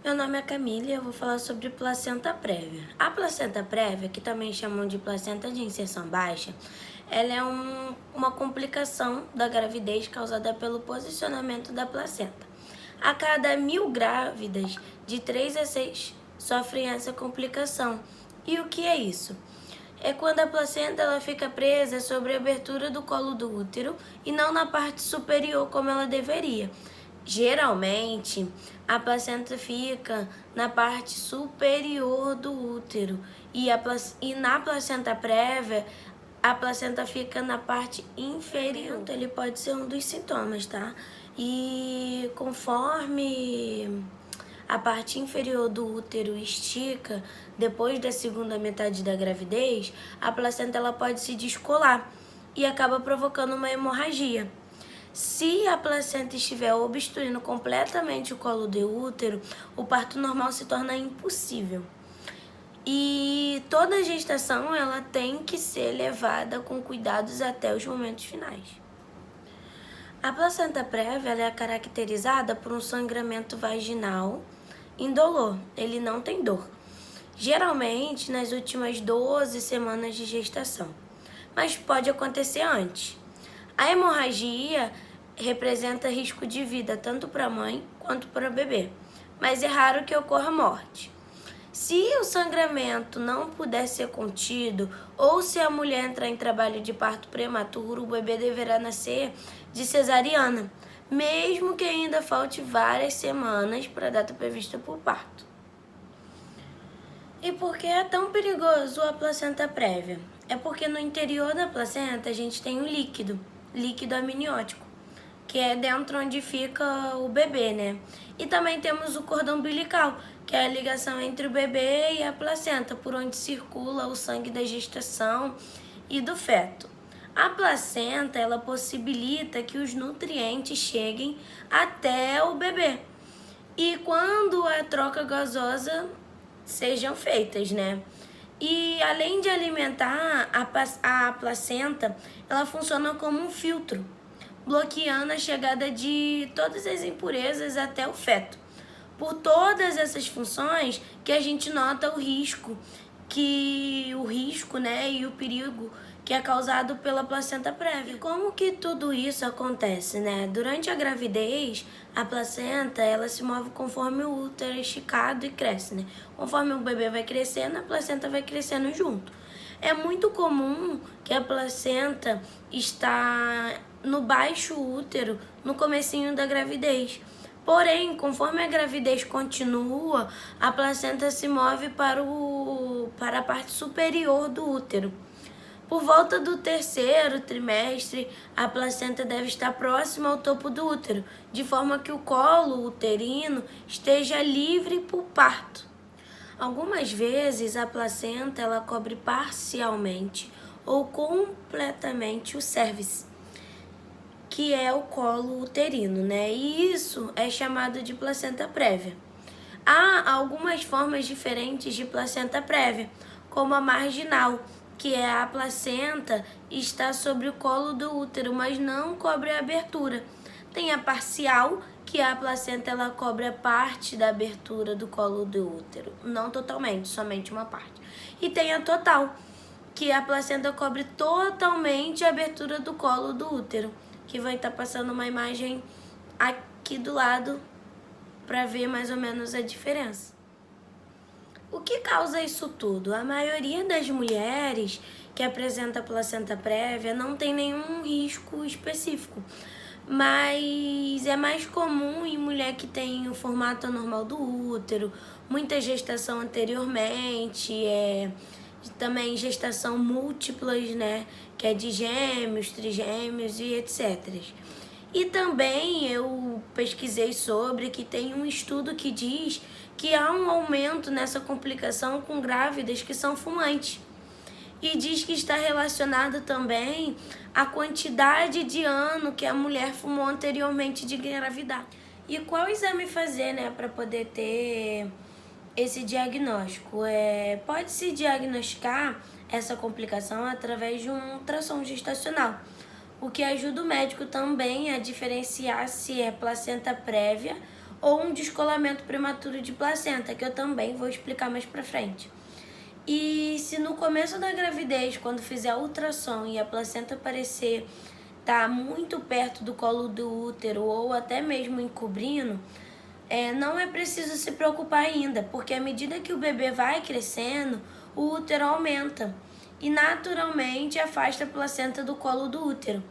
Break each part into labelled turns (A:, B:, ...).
A: Meu nome é Camila e eu vou falar sobre placenta prévia. A placenta prévia, que também chamam de placenta de inserção baixa, ela é uma complicação da gravidez causada pelo posicionamento da placenta. A cada 1000 grávidas, de 3 a 6 sofrem essa complicação. E o que é isso? É quando a placenta ela fica presa sobre a abertura do colo do útero e não na parte superior como ela deveria. Geralmente, a placenta fica na parte superior do útero e na placenta prévia, a placenta fica na parte inferior. Ele pode ser um dos sintomas, tá? E conforme a parte inferior do útero estica, depois da segunda metade da gravidez, a placenta ela pode se descolar e acaba provocando uma hemorragia. Se a placenta estiver obstruindo completamente o colo do útero, o parto normal se torna impossível. E toda gestação ela tem que ser levada com cuidados até os momentos finais. A placenta prévia ela é caracterizada por um sangramento vaginal indolor, ele não tem dor. Geralmente nas últimas 12 semanas de gestação, mas pode acontecer antes. A hemorragia representa risco de vida tanto para a mãe quanto para o bebê, mas é raro que ocorra morte. Se o sangramento não puder ser contido ou se a mulher entrar em trabalho de parto prematuro, o bebê deverá nascer de cesariana, mesmo que ainda falte várias semanas para a data prevista para o parto. E por que é tão perigoso a placenta prévia? É porque no interior da placenta a gente tem um líquido amniótico, que é dentro onde fica o bebê, né? E também temos o cordão umbilical, que é a ligação entre o bebê e a placenta, por onde circula o sangue da gestação e do feto. A placenta, ela possibilita que os nutrientes cheguem até o bebê. E quando a troca gasosa sejam feitas, né? E além de alimentar a placenta, ela funciona como um filtro, bloqueando a chegada de todas as impurezas até o feto. Por todas essas funções que a gente nota o risco, né, e o perigo que é causado pela placenta prévia. E como que tudo isso acontece, né? Durante a gravidez, a placenta, ela se move conforme o útero é esticado e cresce, né? Conforme o bebê vai crescendo, a placenta vai crescendo junto. É muito comum que a placenta está no baixo útero no comecinho da gravidez. Porém, conforme a gravidez continua, a placenta se move para a parte superior do útero. Por volta do 3º trimestre, a placenta deve estar próxima ao topo do útero, de forma que o colo uterino esteja livre para o parto. Algumas vezes a placenta ela cobre parcialmente ou completamente o cérvix, que é o colo uterino, né? E isso é chamado de placenta prévia. Há algumas formas diferentes de placenta prévia, como a marginal, que é a placenta está sobre o colo do útero, mas não cobre a abertura. Tem a parcial, que a placenta ela cobre a parte da abertura do colo do útero, não totalmente, somente uma parte. E tem a total, que a placenta cobre totalmente a abertura do colo do útero, que vai estar passando uma imagem aqui do lado para ver mais ou menos a diferença. O que causa isso tudo? A maioria das mulheres que apresenta placenta prévia não tem nenhum risco específico, mas é mais comum em mulher que tem o formato anormal do útero, muita gestação anteriormente, também gestação múltiplas, né, que é de gêmeos, trigêmeos e etc. E também eu pesquisei sobre que tem um estudo que diz que há um aumento nessa complicação com grávidas que são fumantes. E diz que está relacionado também à quantidade de ano que a mulher fumou anteriormente de engravidar. E qual exame fazer, né, para poder ter esse diagnóstico? Pode-se diagnosticar essa complicação através de um ultrassom gestacional, o que ajuda o médico também a diferenciar se é placenta prévia ou um descolamento prematuro de placenta, que eu também vou explicar mais pra frente. E se no começo da gravidez, quando fizer a ultrassom e a placenta parecer estar muito perto do colo do útero ou até mesmo encobrindo, não é preciso se preocupar ainda, porque à medida que o bebê vai crescendo, o útero aumenta e naturalmente afasta a placenta do colo do útero.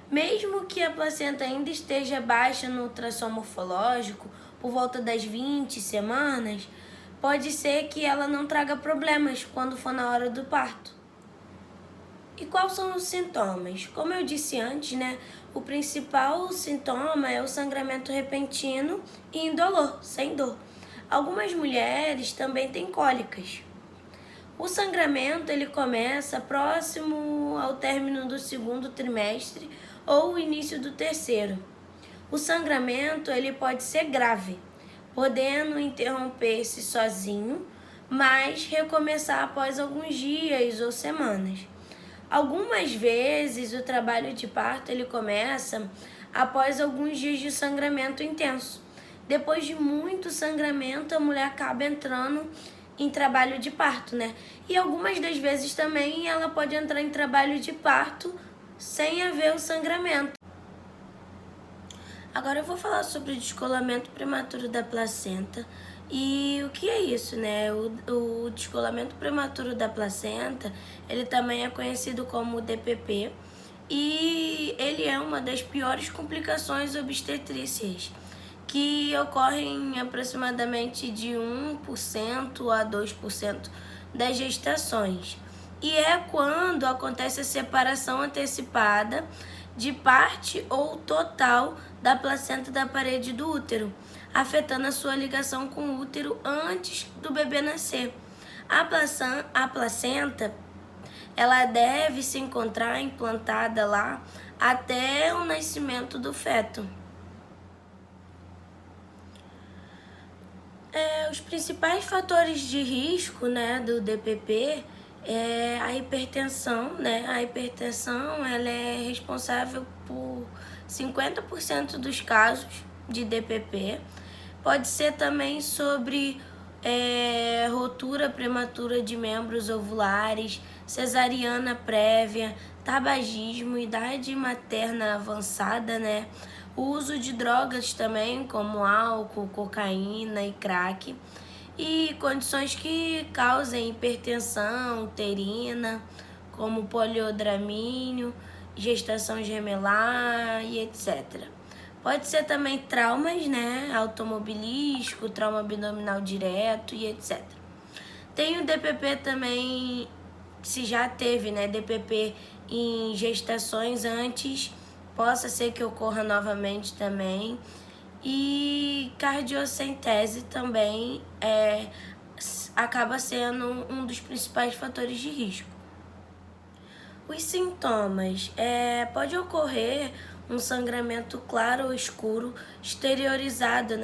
A: Mesmo que a placenta ainda esteja baixa no ultrassom morfológico, por volta das 20 semanas, pode ser que ela não traga problemas quando for na hora do parto. E quais são os sintomas? Como eu disse antes, o principal sintoma é o sangramento repentino e indolor, sem dor. Algumas mulheres também têm cólicas. O sangramento ele começa próximo ao término do segundo trimestre ou o início do terceiro. O sangramento ele pode ser grave, podendo interromper-se sozinho, mas recomeçar após alguns dias ou semanas. Algumas vezes o trabalho de parto ele começa após alguns dias de sangramento intenso. Depois de muito sangramento, a mulher acaba entrando em trabalho de parto, E algumas das vezes também ela pode entrar em trabalho de parto sem haver o sangramento. Agora eu vou falar sobre o descolamento prematuro da placenta. E o que é isso, O descolamento prematuro da placenta, ele também é conhecido como DPP, e ele é uma das piores complicações obstetrícias, que ocorrem em aproximadamente de 1% a 2% das gestações. E é quando acontece a separação antecipada de parte ou total da placenta da parede do útero, afetando a sua ligação com o útero antes do bebê nascer. A placenta ela deve se encontrar implantada lá até o nascimento do feto. Os principais fatores de risco, do DPP é a hipertensão, A hipertensão ela é responsável por 50% dos casos de DPP. Pode ser também sobre rotura prematura de membros ovulares, cesariana prévia, tabagismo, idade materna avançada, O uso de drogas também, como álcool, cocaína e crack. E condições que causem hipertensão uterina, como poliodramínio, gestação gemelar e etc. Pode ser também traumas, automobilístico, trauma abdominal direto e etc. Tem o DPP também, se já teve, DPP em gestações antes, possa ser que ocorra novamente também. E cardiocentese também acaba sendo um dos principais fatores de risco. Os sintomas, pode ocorrer um sangramento claro ou escuro exteriorizado,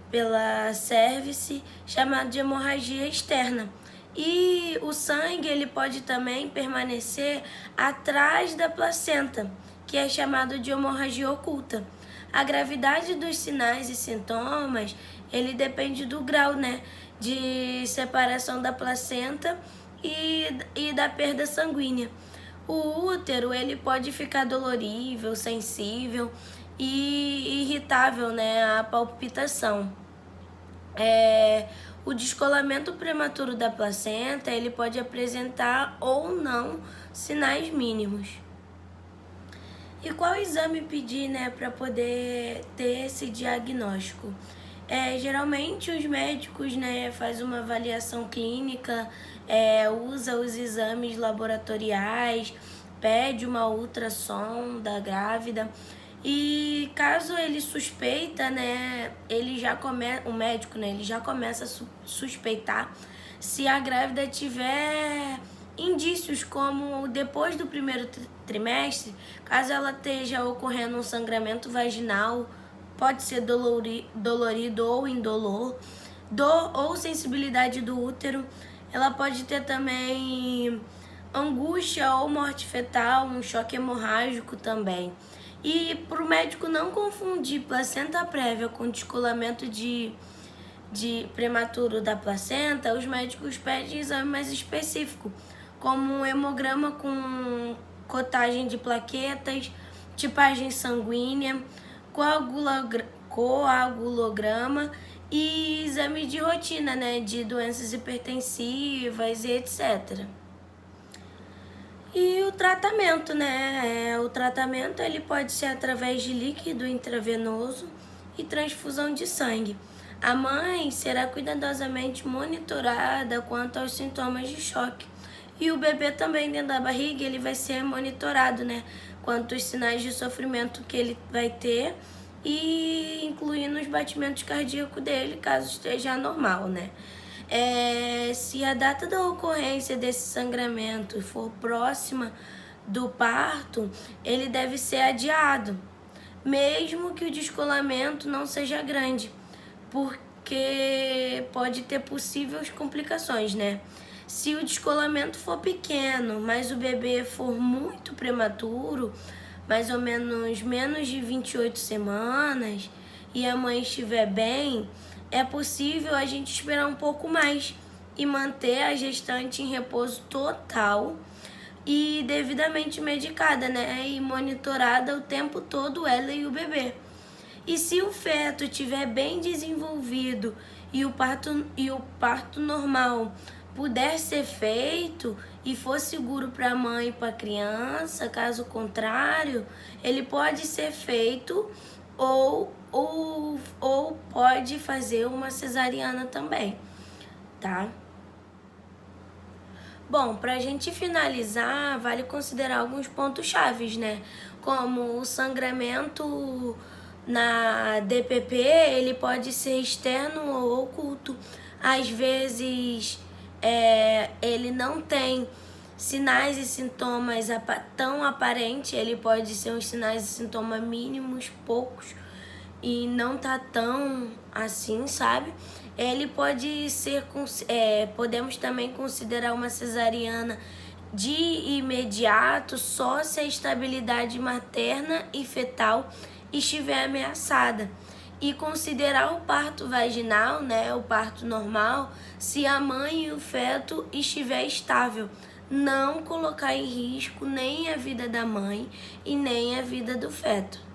A: pela cervice, chamado de hemorragia externa. E o sangue ele pode também permanecer atrás da placenta, que é chamado de hemorragia oculta. A gravidade dos sinais e sintomas, ele depende do grau, de separação da placenta e da perda sanguínea. O útero, ele pode ficar dolorível, sensível e irritável, à palpitação. O descolamento prematuro da placenta, ele pode apresentar ou não sinais mínimos. E qual exame pedir, para poder ter esse diagnóstico? Geralmente os médicos, fazem uma avaliação clínica, usa os exames laboratoriais, pede uma ultrassom da grávida. E caso ele suspeita, o médico, ele já começa a suspeitar se a grávida tiver indícios como depois do primeiro trimestre, caso ela esteja ocorrendo um sangramento vaginal, pode ser dolorido ou indolor, dor ou sensibilidade do útero. Ela pode ter também angústia ou morte fetal, um choque hemorrágico também. E para o médico não confundir placenta prévia com descolamento de prematuro da placenta, os médicos pedem exame mais específico, como um hemograma com cotagem de plaquetas, tipagem sanguínea, coagulograma e exame de rotina, né, de doenças hipertensivas e etc. E o tratamento, né? O tratamento ele pode ser através de líquido intravenoso e transfusão de sangue. A mãe será cuidadosamente monitorada quanto aos sintomas de choque. E o bebê também dentro da barriga, ele vai ser monitorado, né? Quanto aos sinais de sofrimento que ele vai ter e incluindo os batimentos cardíacos dele, caso esteja anormal, né? Se a data da ocorrência desse sangramento for próxima do parto, ele deve ser adiado, mesmo que o descolamento não seja grande, porque pode ter possíveis complicações, né? Se o descolamento for pequeno, mas o bebê for muito prematuro, mais ou menos de 28 semanas, e a mãe estiver bem, é possível a gente esperar um pouco mais e manter a gestante em repouso total e devidamente medicada, né? E monitorada o tempo todo, ela e o bebê. E se o feto estiver bem desenvolvido e o parto normal puder ser feito e for seguro para a mãe e para a criança, caso contrário, ele pode ser feito ou pode fazer uma cesariana também, tá? Bom, para a gente finalizar, vale considerar alguns pontos chaves, né? Como o sangramento na DPP, ele pode ser externo ou oculto. Às vezes, ele não tem sinais e sintomas tão aparentes, ele pode ser uns sinais e sintomas mínimos, poucos, e não tá tão assim, sabe? Ele pode ser, podemos também considerar uma cesariana de imediato só se a estabilidade materna e fetal estiver ameaçada. E considerar o parto vaginal, né, o parto normal, se a mãe e o feto estiver estável. Não colocar em risco nem a vida da mãe e nem a vida do feto.